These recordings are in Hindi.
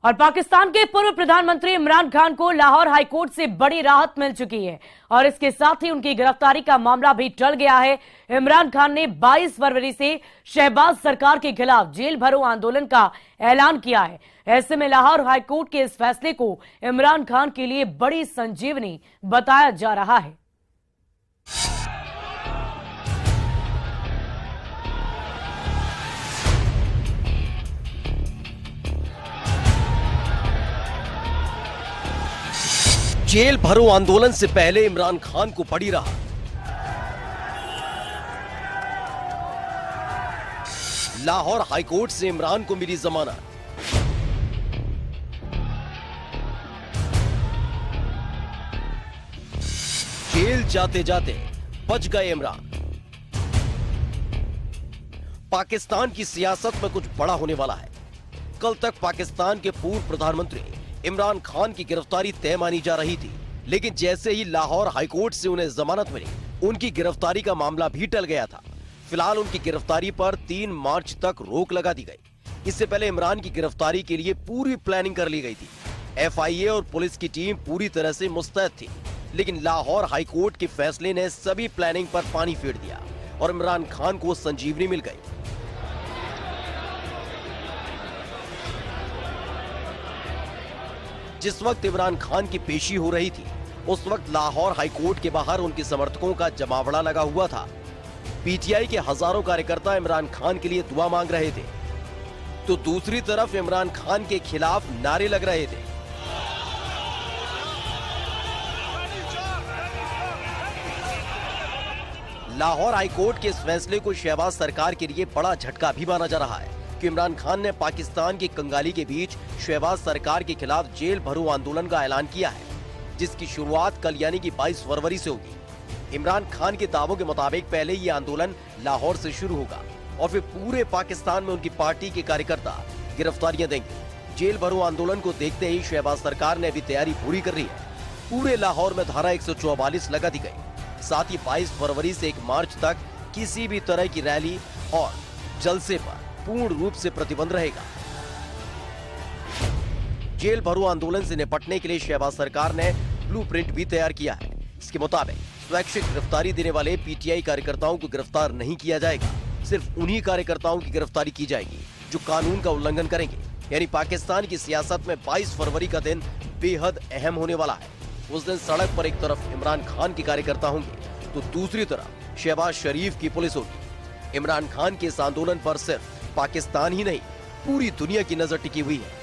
और पाकिस्तान के पूर्व प्रधानमंत्री इमरान खान को लाहौर हाईकोर्ट से बड़ी राहत मिल चुकी है और इसके साथ ही उनकी गिरफ्तारी का मामला भी टल गया है। इमरान खान ने 22 फरवरी से शहबाज सरकार के खिलाफ जेल भरो आंदोलन का ऐलान किया है। ऐसे में लाहौर हाईकोर्ट के इस फैसले को इमरान खान के लिए बड़ी संजीवनी बताया जा रहा है। जेल भरो आंदोलन से पहले इमरान खान को पड़ी राहत। लाहौर हाईकोर्ट से इमरान को मिली जमानत। जेल जाते जाते बच गए इमरान। पाकिस्तान की सियासत में कुछ बड़ा होने वाला है। कल तक पाकिस्तान के पूर्व प्रधानमंत्री इमरान खान की गिरफ्तारी तय मानी जा रही थी, लेकिन जैसे ही लाहौर हाईकोर्ट से उन्हें जमानत मिली, उनकी गिरफ्तारी का मामला भी टल गया था। फिलहाल उनकी गिरफ्तारी पर 3 मार्च तक रोक लगा दी गई। इससे पहले इमरान की गिरफ्तारी के लिए पूरी प्लानिंग कर ली गई थी। FIA और पुलिस की टीम पूरी तरह से मुस्तैद थी, लेकिन लाहौर हाईकोर्ट के फैसले ने सभी प्लानिंग पर पानी फेर दिया और इमरान खान को संजीवनी मिल गई। जिस वक्त इमरान खान की पेशी हो रही थी, उस वक्त लाहौर हाईकोर्ट के बाहर उनके समर्थकों का जमावड़ा लगा हुआ था। PTI के हजारों कार्यकर्ता इमरान खान के लिए दुआ मांग रहे थे, तो दूसरी तरफ इमरान खान के खिलाफ नारे लग रहे थे। लाहौर हाईकोर्ट के इस फैसले को शहबाज सरकार के लिए बड़ा झटका भी माना जा रहा है कि इमरान खान ने पाकिस्तान की कंगाली के बीच शहबाज सरकार के खिलाफ जेल भरो आंदोलन का ऐलान किया है, जिसकी शुरुआत कल यानी कि 22 फरवरी से होगी। इमरान खान के दावों के मुताबिक पहले ये आंदोलन लाहौर से शुरू होगा और फिर पूरे पाकिस्तान में उनकी पार्टी के कार्यकर्ता गिरफ्तारियां देंगे। जेल भरो आंदोलन को देखते ही शहबाज सरकार ने अभी तैयारी पूरी कर ली है। पूरे लाहौर में धारा 144 लगा दी गई। साथ ही 22 फरवरी से 1 मार्च तक किसी भी तरह की रैली और जलसे पर पूर्ण रूप से प्रतिबंध रहेगा। जेल भरो आंदोलन से निपटने के लिए शहबाज सरकार ने ब्लूप्रिंट भी तैयार किया है। इसके मुताबिक स्वैच्छिक गिरफ्तारी देने वाले PTI कार्यकर्ताओं को गिरफ्तार नहीं किया जाएगा। सिर्फ उन्हीं कार्यकर्ताओं की गिरफ्तारी की जाएगी जो कानून का उल्लंघन करेंगे। यानी पाकिस्तान की सियासत में 22 फरवरी का दिन बेहद अहम होने वाला है। उस दिन सड़क पर एक तरफ इमरान खान के कार्यकर्ता होंगे, तो दूसरी तरफ शहबाज शरीफ की पुलिस होगी। इमरान खान के इस आंदोलन पर सिर्फ पाकिस्तान ही नहीं, पूरी दुनिया की नजर टिकी हुई है।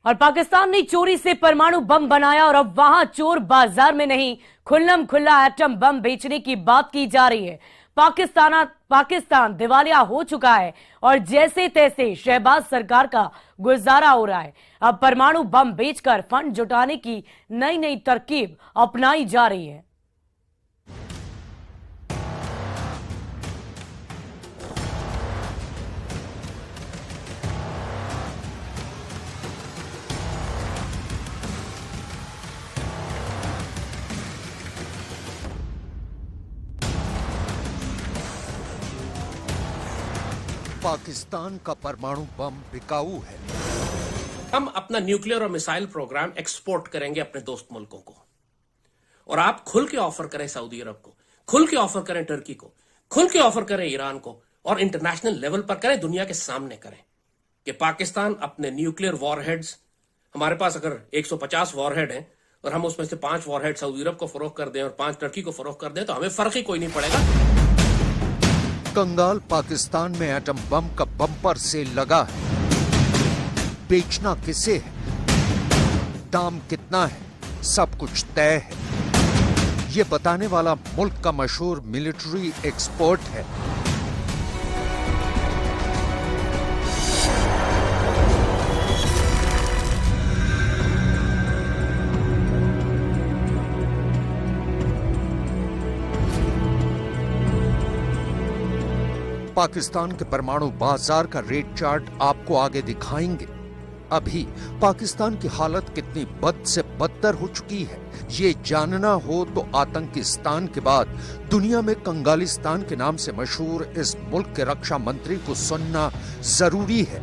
और पाकिस्तान ने चोरी से परमाणु बम बनाया और अब वहां चोर बाजार में नहीं, खुल्लम खुल्ला एटम बम बेचने की बात की जा रही है। पाकिस्तान दिवालिया हो चुका है और जैसे तैसे शहबाज सरकार का गुजारा हो रहा है। अब परमाणु बम बेचकर फंड जुटाने की नई नई तरकीब अपनाई जा रही है। पाकिस्तान का परमाणु बम बिकाऊ है। हम अपना न्यूक्लियर और मिसाइल प्रोग्राम एक्सपोर्ट करेंगे अपने दोस्त मुल्कों को, और आप खुल के ऑफर करें सऊदी अरब को, खुल के ऑफर करें टर्की को, खुल के ऑफर करें ईरान को, और इंटरनेशनल लेवल पर करें, दुनिया के सामने करें कि पाकिस्तान अपने न्यूक्लियर वॉरहेड्स, हमारे पास अगर 150 वॉरहेड हैं और हम उसमें से 5 वॉरहेड सऊदी अरब को फरोख्त कर दें और 5 टर्की को फरोख्त कर दें, तो हमें फर्क ही कोई नहीं पड़ेगा। कंगाल पाकिस्तान में एटम बम का बम्पर सेल लगा है। बेचना किसे है, दाम कितना है, सब कुछ तय है। ये बताने वाला मुल्क का मशहूर मिलिट्री एक्सपर्ट है। पाकिस्तान के परमाणु बाजार का रेट चार्ट आपको आगे दिखाएंगे। अभी पाकिस्तान की हालत कितनी बद से बदतर हो चुकी है, ये जानना हो तो आतंकिस्तान के बाद दुनिया में कंगालिस्तान के नाम से मशहूर इस मुल्क के रक्षा मंत्री को सुनना जरूरी है।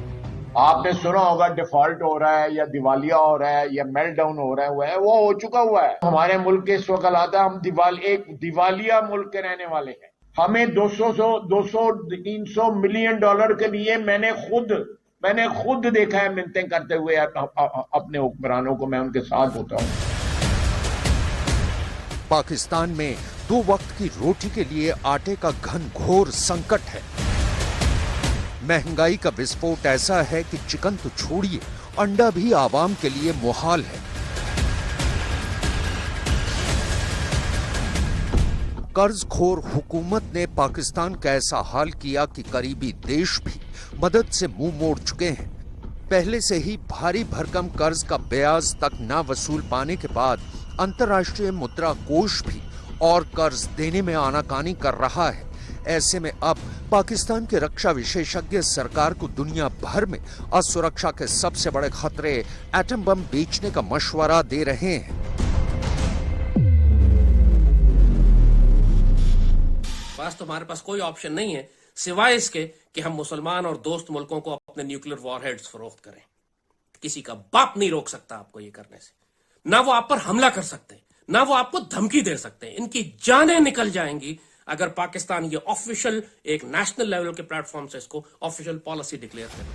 आपने सुना होगा डिफॉल्ट हो रहा है या दिवालिया हो रहा है या मेल्टडाउन हो रहा है, वो हो चुका हुआ है। हमारे मुल्क के इस वक्त हालात है, हम एक दिवालिया मुल्क के रहने वाले हैं। हमें 200-300 मिलियन डॉलर के लिए मैंने खुद देखा है मिन्नतें करते हुए अपने हुक्मरानों को, मैं उनके साथ होता हूं। पाकिस्तान में 2 वक्त की रोटी के लिए आटे का घनघोर संकट है। महंगाई का विस्फोट ऐसा है कि चिकन तो छोड़िए, अंडा भी आवाम के लिए मुहाल है। कर्जखोर हुकूमत ने पाकिस्तान का ऐसा हाल किया कि करीबी देश भी मदद से मुंह मोड़ चुके हैं। पहले से ही भारी भरकम कर्ज का ब्याज तक न वसूल पाने के बाद अंतर्राष्ट्रीय मुद्रा कोष भी और कर्ज देने में आनाकानी कर रहा है। ऐसे में अब पाकिस्तान के रक्षा विशेषज्ञ सरकार को दुनिया भर में असुरक्षा के सबसे बड़े खतरे एटम बम बेचने का मशवरा दे रहे हैं। बस तुम्हारे पास कोई ऑप्शन नहीं है सिवाय इसके कि हम मुसलमान और दोस्त मुल्कों को अपने न्यूक्लियर वॉरहेड्स फरोख्त करें। किसी का बाप नहीं रोक सकता आपको ये करने से। ना वो आप पर हमला कर सकते हैं, ना वो आपको धमकी दे सकते हैं। इनकी जानें निकल जाएंगी अगर पाकिस्तान ये ऑफिशियल एक नेशनल लेवल के प्लेटफॉर्म से इसको ऑफिशियल पॉलिसी डिक्लेयर करे।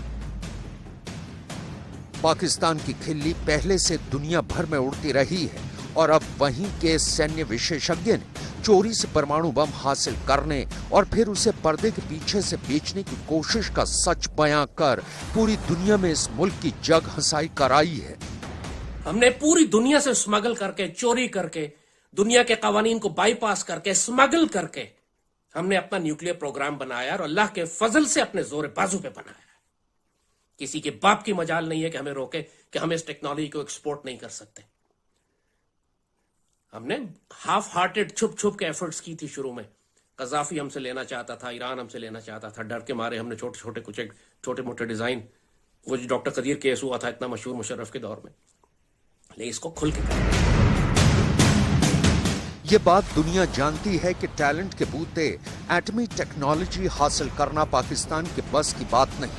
पाकिस्तान की खिल्ली पहले से दुनिया भर में उड़ती रही है और अब वहीं के सैन्य विशेषज्ञ ने चोरी से परमाणु बम हासिल करने और फिर उसे पर्दे के पीछे से बेचने की कोशिश का सच बयां कर पूरी दुनिया में इस मुल्क की जग हंसाई कराई है। हमने पूरी दुनिया से स्मगल करके, चोरी करके, दुनिया के कवानीन को बाईपास करके, स्मगल करके हमने अपना न्यूक्लियर प्रोग्राम बनाया और अल्लाह के फजल से अपने जोर बाजू पे बनाया। किसी के बाप की मजाल नहीं है कि हमें रोके कि हम इस टेक्नोलॉजी को एक्सपोर्ट नहीं कर सकते। हमने हाफ हार्टेड छुप छुप के एफर्ट्स की थी शुरू में। कजाफी हमसे लेना चाहता था, ईरान हमसे लेना चाहता था, डर के मारे हमने छोटे मोटे डिजाइन, वो जो डॉक्टर कदीर केस हुआ था इतना मशहूर मुशर्रफ के दौर में, ले इसको खुल के करें। ये बात दुनिया जानती है कि टैलेंट के बूते एटमी टेक्नोलॉजी हासिल करना पाकिस्तान के बस की बात नहीं।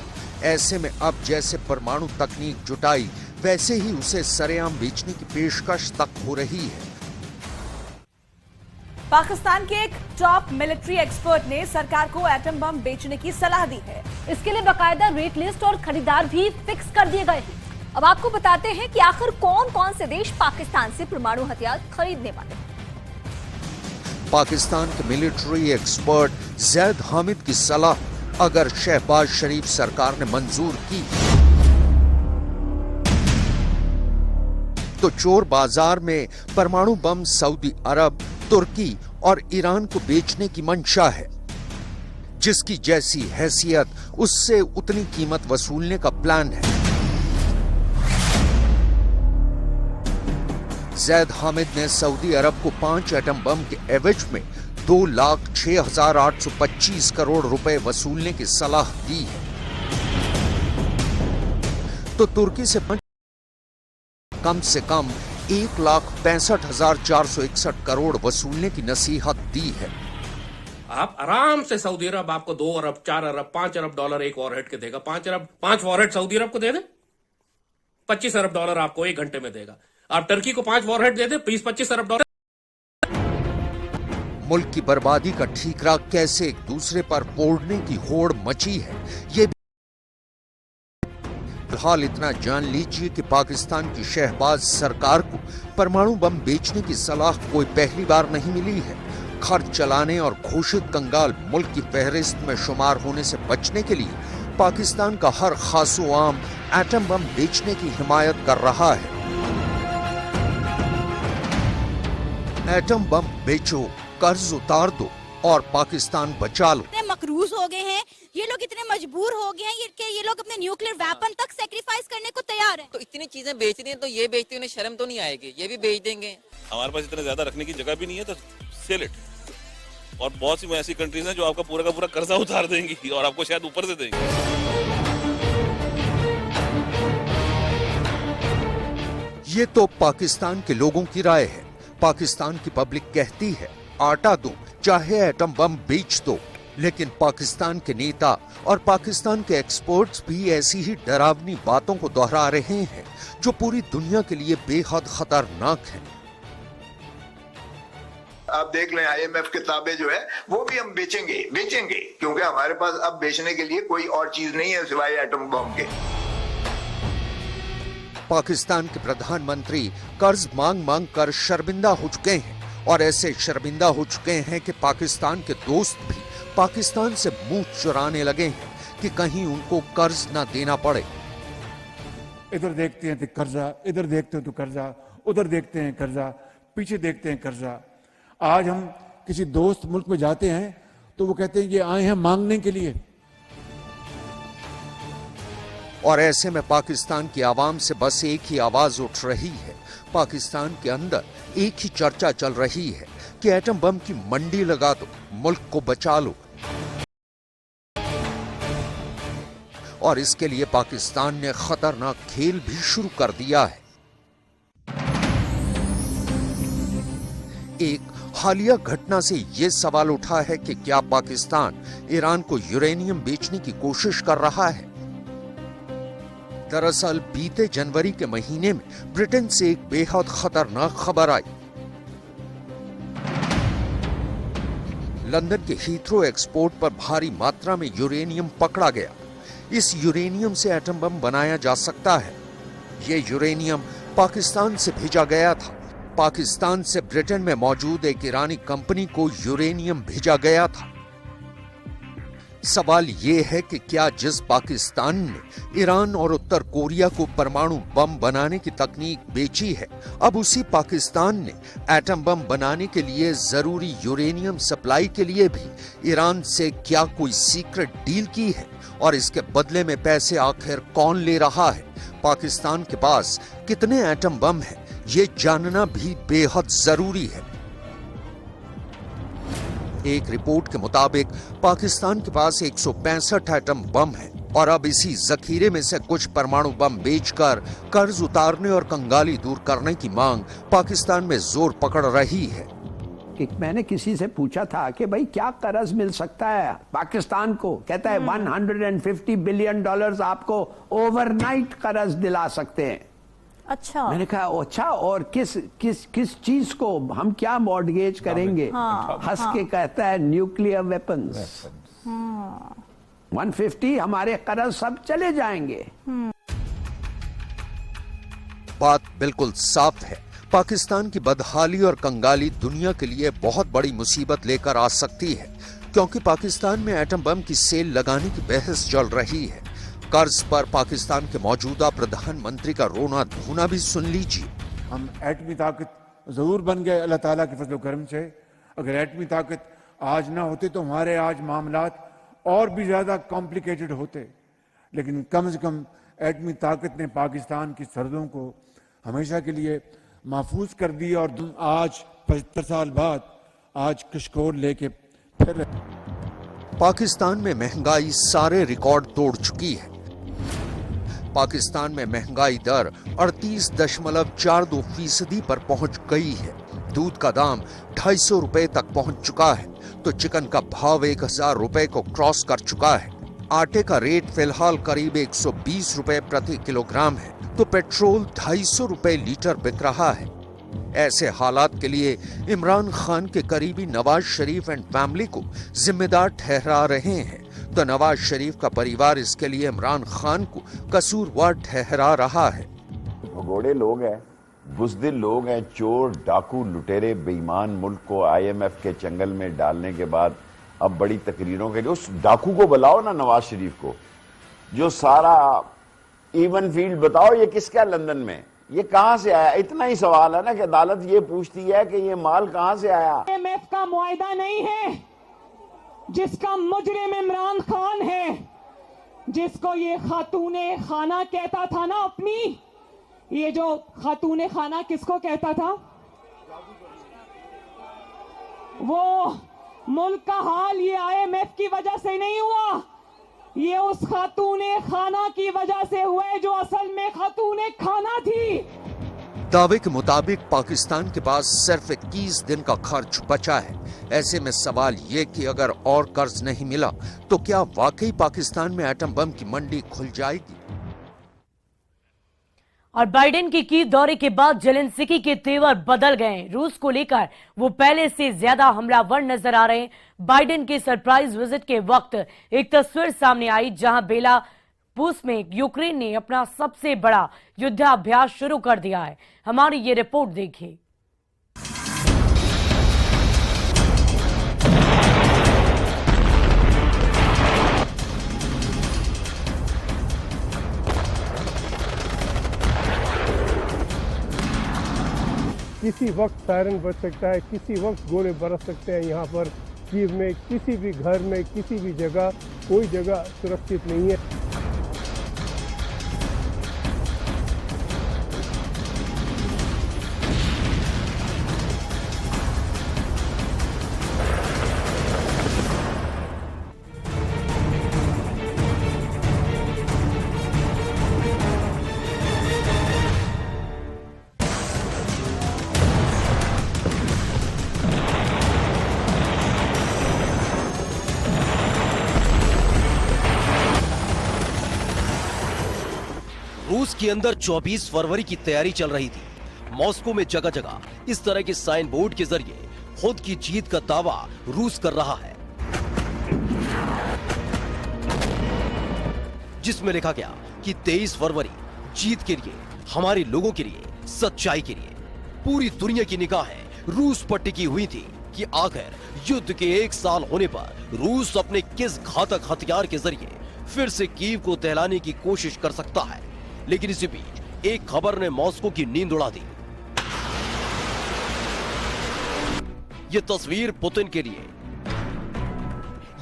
ऐसे में अब जैसे परमाणु तकनीक जुटाई, वैसे ही उसे सरेआम बेचने की पेशकश तक हो रही है। पाकिस्तान के एक टॉप मिलिट्री एक्सपर्ट ने सरकार को एटम बम बेचने की सलाह दी है। इसके लिए बाकायदा रेट लिस्ट और खरीदार भी फिक्स कर दिए गए हैं। अब आपको बताते हैं कि आखिर कौन कौन से देश पाकिस्तान से परमाणु हथियार खरीदने वाले हैं। पाकिस्तान के मिलिट्री एक्सपर्ट जैद हामिद की सलाह अगर शहबाज शरीफ सरकार ने मंजूर की तो चोर बाजार में परमाणु बम सऊदी अरब, तुर्की और ईरान को बेचने की मंशा है। जिसकी जैसी हैसियत उससे उतनी कीमत वसूलने का प्लान है। जैद हामिद ने सऊदी अरब को 5 एटम बम के एवज में 2,06,825 करोड़ रुपए वसूलने की सलाह दी है। तो तुर्की से कम 1,65,461 करोड़ वसूलने की नसीहत दी है। आप आराम से सऊदी अरब आपको 2 अरब, 4 अरब, 5 अरब डॉलर एक वॉरहेड के देगा। 5 वॉरहेड सऊदी अरब को दे दे, 25 अरब डॉलर आपको 1 घंटे में देगा। आप टर्की को 5 वॉरहेड दे दे, 20-25 अरब डॉलर। मुल्क की बर्बादी का ठीकरा कैसे एक दूसरे पर फोड़ने की होड़ मची है, ये फिलहाल इतना जान लीजिए कि पाकिस्तान की शहबाज सरकार को परमाणु बम बेचने की सलाह कोई पहली बार नहीं मिली है। खर्च चलाने और घोषित कंगाल मुल्क की फहरिस्त में शुमार होने से बचने के लिए पाकिस्तान का हर खासो आम एटम बम बेचने की हिमायत कर रहा है। एटम बम बेचो, कर्ज उतार दो और पाकिस्तान बचा लो। इतने मकरूज हो गए हैं ये लोग, इतने मजबूर हो गए हैं ये लोग अपने न्यूक्लियर वेपन तक सेक्रीफाइस करने को तैयार हैं। तो इतनी चीजें बेच रही हैं तो ये बेचते उन्हें शर्म तो नहीं आएगी? ये भी बेच देंगे। हमारे पास इतना ज्यादा रखने की जगह भी नहीं है तो सेल इट। और बहुत सी ऐसी कंट्रीज हैं जो आपका पूरा का पूरा कर्जा उतार देंगी और आपको शायद ऊपर से देंगे। ये तो पाकिस्तान के लोगों की राय है। पाकिस्तान की पब्लिक कहती है आटा दो चाहे एटम बम बेच दो। लेकिन पाकिस्तान के नेता और पाकिस्तान के एक्सपर्ट्स भी ऐसी ही डरावनी बातों को दोहरा रहे हैं जो पूरी दुनिया के लिए बेहद खतरनाक है। आप देख लें IMF किताबें जो है वो भी हम बेचेंगे क्योंकि हमारे पास अब बेचने के लिए कोई और चीज नहीं है सिवाय एटम बम के। पाकिस्तान के प्रधानमंत्री कर्ज मांग कर शर्मिंदा हो चुके हैं और ऐसे शर्मिंदा हो चुके हैं कि पाकिस्तान के दोस्त भी पाकिस्तान से मुंह चुराने लगे हैं कि कहीं उनको कर्ज ना देना पड़े। इधर देखते हैं तो कर्जा, इधर देखते हैं तो कर्जा, उधर देखते हैं कर्जा, पीछे देखते हैं कर्जा। आज हम किसी दोस्त मुल्क में जाते हैं तो वो कहते हैं ये आए हैं मांगने के लिए। और ऐसे में पाकिस्तान की आवाम से बस एक ही आवाज उठ रही है, पाकिस्तान के अंदर एक ही चर्चा चल रही है कि एटम बम की मंडी लगा दो, मुल्क को बचा लो। और इसके लिए पाकिस्तान ने खतरनाक खेल भी शुरू कर दिया है। एक हालिया घटना से यह सवाल उठा है कि क्या पाकिस्तान ईरान को यूरेनियम बेचने की कोशिश कर रहा है। दरअसल बीते जनवरी के महीने में ब्रिटेन से एक बेहद खतरनाक खबर आई। लंदन के हीथ्रो एक्सपोर्ट पर भारी मात्रा में यूरेनियम पकड़ा गया। इस यूरेनियम से एटम बम बनाया जा सकता है। यह यूरेनियम पाकिस्तान से भेजा गया था। पाकिस्तान से ब्रिटेन में मौजूद एक ईरानी कंपनी को यूरेनियम भेजा गया था। सवाल यह है कि क्या जिस पाकिस्तान ने ईरान और उत्तर कोरिया को परमाणु बम बनाने की तकनीक बेची है, अब उसी पाकिस्तान ने एटम बम बनाने के लिए जरूरी यूरेनियम सप्लाई के लिए भी ईरान से क्या कोई सीक्रेट डील की है और इसके बदले में पैसे आखिर कौन ले रहा है? पाकिस्तान के पास कितने एटम बम हैं, ये जानना भी बेहद जरूरी है। एक रिपोर्ट के मुताबिक पाकिस्तान के पास 165 एटम बम है और अब इसी जखीरे में से कुछ परमाणु बम बेचकर कर्ज उतारने और कंगाली दूर करने की मांग पाकिस्तान में जोर पकड़ रही है। मैंने किसी से पूछा था कि भाई क्या कर्ज मिल सकता है पाकिस्तान को, कहता है 150 बिलियन डॉलर्स आपको ओवरनाइट कर्ज दिला सकते हैं। अच्छा, मैंने कहा अच्छा, और किस चीज को हम क्या मॉर्गेज करेंगे? हंस के कहता है न्यूक्लियर वेपन्स। 150 हमारे कर्ज सब चले जाएंगे। बात बिल्कुल साफ है, पाकिस्तान की बदहाली और कंगाली दुनिया के लिए बहुत बड़ी मुसीबत लेकर आ सकती है, क्योंकि पाकिस्तान में एटम बम की सेल लगाने की बहस चल रही है। कर्ज पर पाकिस्तान के मौजूदा प्रधानमंत्री का रोना धोना भी सुन लीजिए। हम एटमी ताकत जरूर बन गए अल्लाह ताला के फजल करम से। अगर एटमी ताकत आज ना होती तो हमारे आज मामलात और भी ज्यादा कॉम्प्लिकेटेड होते, लेकिन कम से कम एटमी ताकत ने पाकिस्तान की सरहदों को हमेशा के लिए महफूज कर दी और आज 75 साल बाद आज कशकोर लेके फिर पाकिस्तान में महंगाई सारे रिकॉर्ड तोड़ चुकी है। पाकिस्तान में महंगाई दर 38.42% पर पहुंच गई है। दूध का दाम 250 रुपए तक पहुंच चुका है तो चिकन का भाव 1000 रुपए को क्रॉस कर चुका है। आटे का रेट फिलहाल करीब 120 रुपए प्रति किलोग्राम है तो पेट्रोल 250 रुपए लीटर बिक रहा है। ऐसे हालात के लिए इमरान खान के करीबी नवाज शरीफ एंड फैमिली को जिम्मेदार ठहरा रहे हैं, तो नवाज शरीफ का परिवार इसके लिए इमरान खान को कसूरवार ठहरा रहा है। भगोड़े लोग हैं, बुज़दिल लोग हैं, चोर, डाकू, लुटेरे, बेईमान मुल्क को IMF के चंगल में डालने के बाद अब बड़ी तकरीरों के लिए उस डाकू को बुलाओ ना, नवाज शरीफ को, जो सारा इवन फील्ड बताओ ये किसका लंदन में, ये कहां से आया? इतना ही सवाल है ना कि अदालत ये पूछती है कि ये माल कहां से आया। IMF का मुआहिदा नहीं है जिसका मुजरिम इमरान खान है, जिसको ये खातूने खाना कहता था ना अपनी, ये जो खातूने खाना किसको कहता था? वो मुल्क का हाल ये IMF की वजह से नहीं हुआ, ये उस खातूने खाना की वजह से हुए जो असल में खातूने खाना थी। दावे के मुताबिक पाकिस्तान के पास सिर्फ 21 दिन का खर्च बचा है। ऐसे में सवाल ये कि अगर और कर्ज नहीं मिला तो क्या वाकई पाकिस्तान में एटम बम की मंडी खुल जाएगी? और बाइडेन की कीव दौरे के बाद जेलेंस्की के तेवर बदल गए। रूस को लेकर वो पहले से ज्यादा हमलावर नजर आ रहे हैं। बाइडेन के सरप्राइज विजिट के वक्त एक तस्वीर सामने आई जहां बेलारूस में यूक्रेन ने अपना सबसे बड़ा युद्धाभ्यास शुरू कर दिया है। हमारी ये रिपोर्ट देखिए। किसी वक्त सायरन बज सकता है, किसी वक्त गोले बरस सकते हैं। यहाँ पर कीव में किसी भी घर में, किसी भी जगह, कोई जगह सुरक्षित नहीं है। रूस के अंदर 24 फरवरी की तैयारी चल रही थी। मॉस्को में जगह जगह इस तरह के साइन बोर्ड के जरिए खुद की जीत का दावा रूस कर रहा है, जिसमें लिखा गया कि 23 फरवरी जीत के लिए, हमारे लोगों के लिए, सच्चाई के लिए। पूरी दुनिया की निगाहें रूस पर टिकी हुई थी कि आखिर युद्ध के 1 साल होने पर रूस अपने किस घातक हथियार के जरिए फिर से कीव को दहलाने की कोशिश कर सकता है। लेकिन इसी बीच एक खबर ने मॉस्को की नींद उड़ा दी। ये तस्वीर पुतिन के लिए,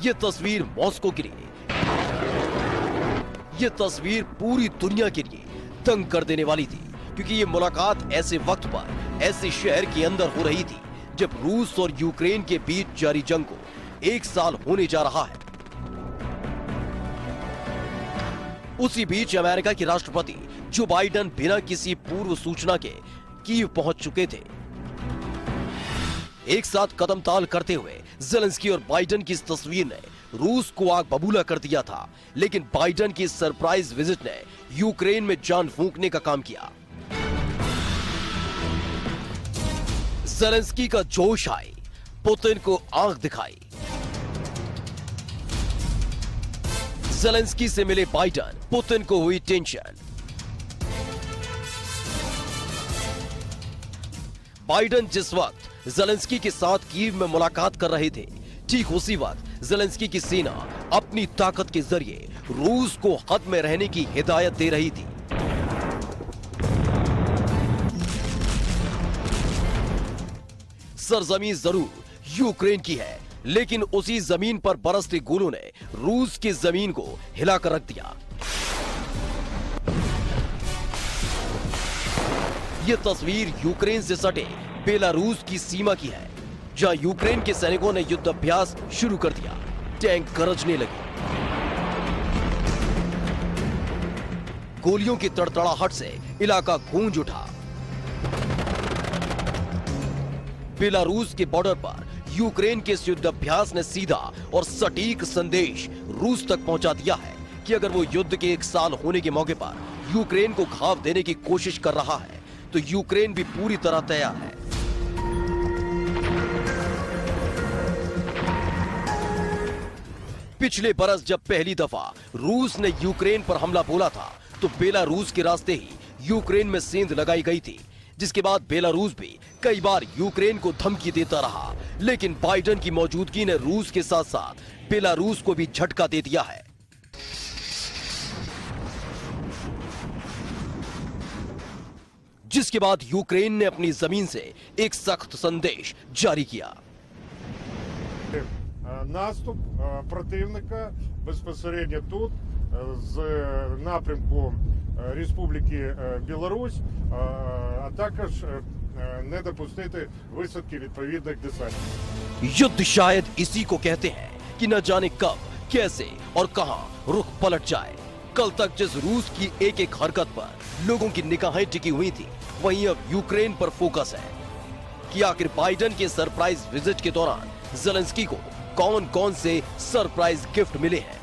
ये तस्वीर मॉस्को के लिए, ये तस्वीर पूरी दुनिया के लिए दंग कर देने वाली थी, क्योंकि ये मुलाकात ऐसे वक्त पर ऐसे शहर के अंदर हो रही थी जब रूस और यूक्रेन के बीच जारी जंग को 1 साल होने जा रहा है। उसी बीच अमेरिका के राष्ट्रपति जो बाइडेन बिना किसी पूर्व सूचना के कीव पहुंच चुके थे। एक साथ कदम ताल करते हुए जेलेंस्की और बाइडेन की इस तस्वीर ने रूस को आग बबूला कर दिया था, लेकिन बाइडेन की सरप्राइज विजिट ने यूक्रेन में जान फूंकने का काम किया। जेलेंस्की का जोश आई, पुतिन को आंख दिखाई। जेलेंस्की से मिले बाइडेन, पुतिन को हुई टेंशन। बाइडेन जिस वक्त जेलेंस्की के साथ कीव में मुलाकात कर रहे थे, ठीक उसी वक्त जेलेंस्की की सेना अपनी ताकत के जरिए रूस को हद में रहने की हिदायत दे रही थी। सरजमीन जरूर यूक्रेन की है, लेकिन उसी जमीन पर बरसते गोलों ने रूस की जमीन को हिलाकर रख दिया। यह तस्वीर यूक्रेन से सटे बेलारूस की सीमा की है, जहां यूक्रेन के सैनिकों ने युद्ध अभ्यास शुरू कर दिया। टैंक गरजने लगे, गोलियों की तड़तड़ाहट से इलाका गूंज उठा। बेलारूस के बॉर्डर पर यूक्रेन के इस युद्धाभ्यास ने सीधा और सटीक संदेश रूस तक पहुंचा दिया है कि अगर वो युद्ध के 1 साल होने के मौके पर यूक्रेन को घाव देने की कोशिश कर रहा है, तो यूक्रेन भी पूरी तरह तैयार है। पिछले बरस जब पहली दफा रूस ने यूक्रेन पर हमला बोला था, तो बेलारूस के रास्ते ही यूक्रेन में सेंध लगाई गई थी, जिसके बाद बेलारूस भी कई बार यूक्रेन को धमकी देता रहा। लेकिन बाइडेन की मौजूदगी ने रूस के साथ साथ बेलारूस को भी झटका दे दिया है। जिसके बाद यूक्रेन ने अपनी जमीन से एक सख्त संदेश जारी किया। Наступ противника безпосередньо тут з напрямку Республіки Білорусь, а також не допустити висадки відповідних десантів. युद्ध शायद इसी को कहते हैं कि न जाने कब, कैसे और कहां रुख पलट जाए। कल तक जिस रूस की एक एक हरकत पर लोगों की निगाहें टिकी हुई थी, वहीं अब यूक्रेन पर फोकस है कि आखिर बाइडेन के सरप्राइज विजिट के दौरान ज़ेलेंस्की को कौन कौन से सरप्राइज गिफ्ट मिले हैं।